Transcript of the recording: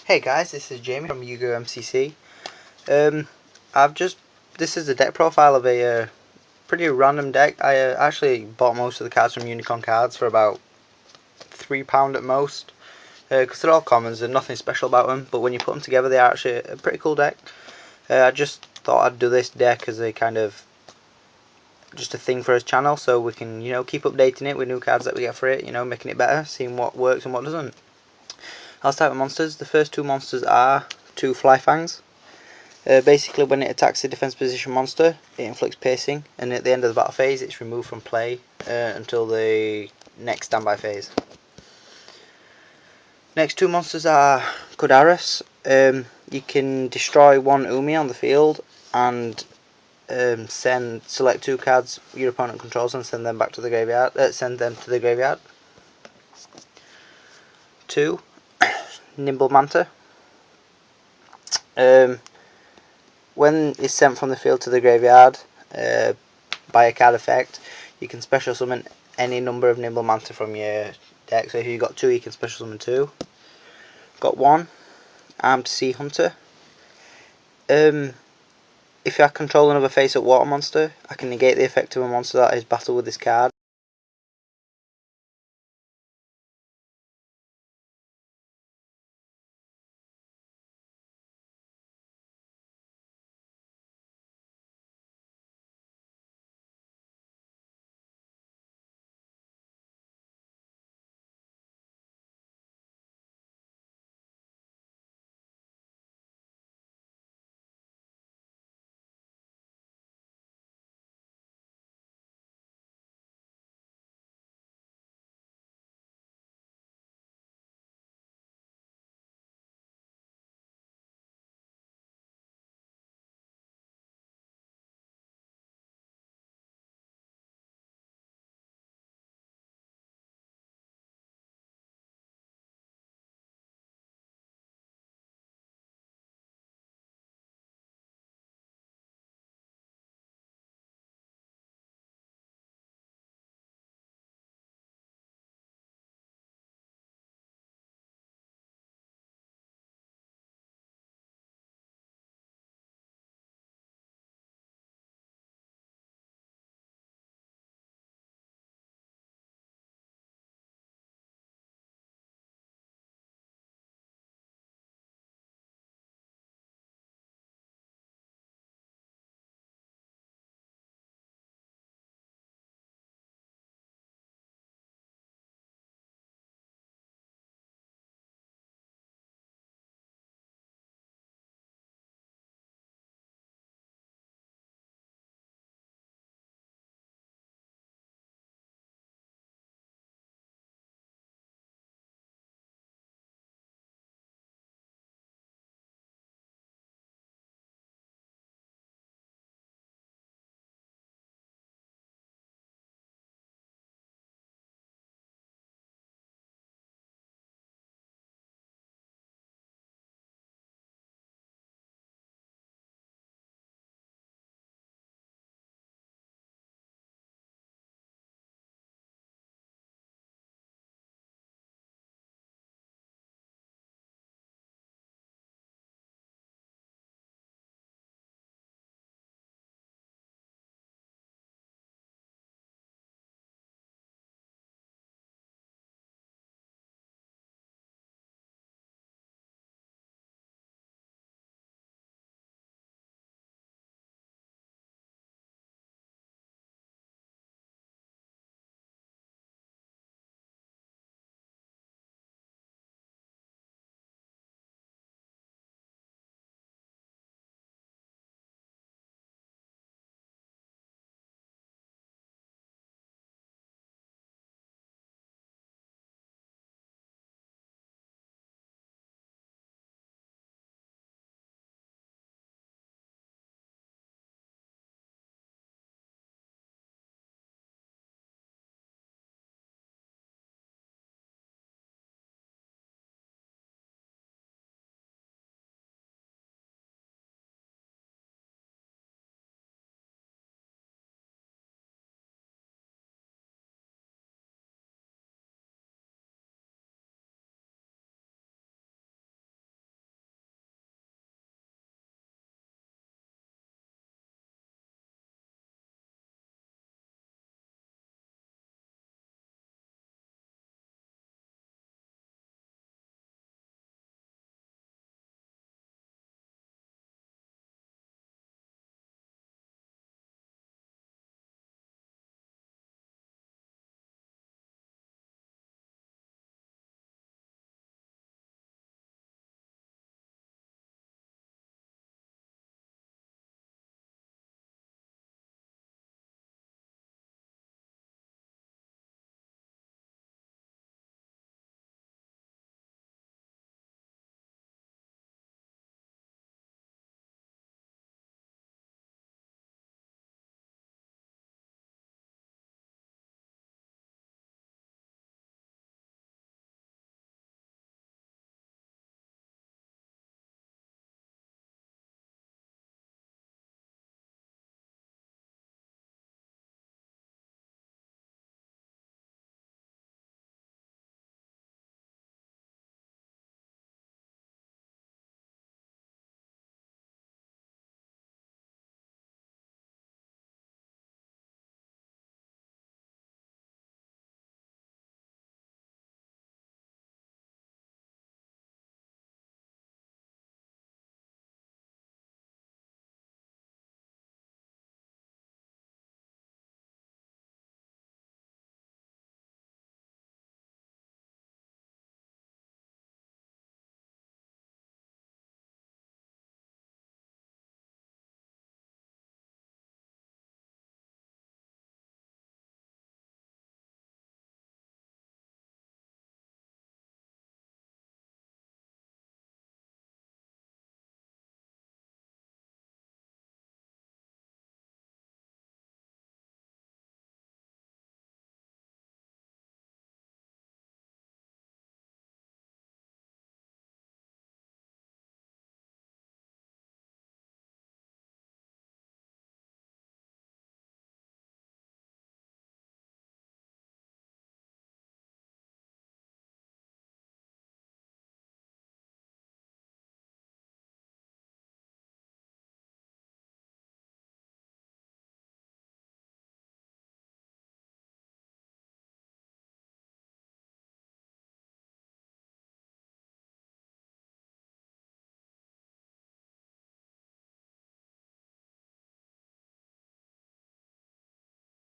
Hey guys, this is Jamie from yugiohmcc. This is the deck profile of a pretty random deck. I actually bought most of the cards from Unicorn Cards for about £3 at most, because they're all commons and nothing special about them. But when you put them together, they are actually a pretty cool deck. I just thought I'd do this deck as a kind of just a thing for his channel, so we can keep updating it with new cards that we get for it. Making it better, seeing what works and what doesn't. I'll start with monsters. The first two monsters are two Flyfangs. Basically, when it attacks a defense position monster, it inflicts piercing, and at the end of the battle phase, it's removed from play until the next standby phase. Next two monsters are Kodaris. You can destroy one Umi on the field and select two cards your opponent controls and send them back to the graveyard. Send them to the graveyard. Two, Nimble Manta. When it's sent from the field to the graveyard by a card effect, you can special summon any number of Nimble Manta from your deck. So if you've got two, you can special summon two. Got one, Armed Sea Hunter. If I control another face-up water monster, I can negate the effect of a monster that is battled with this card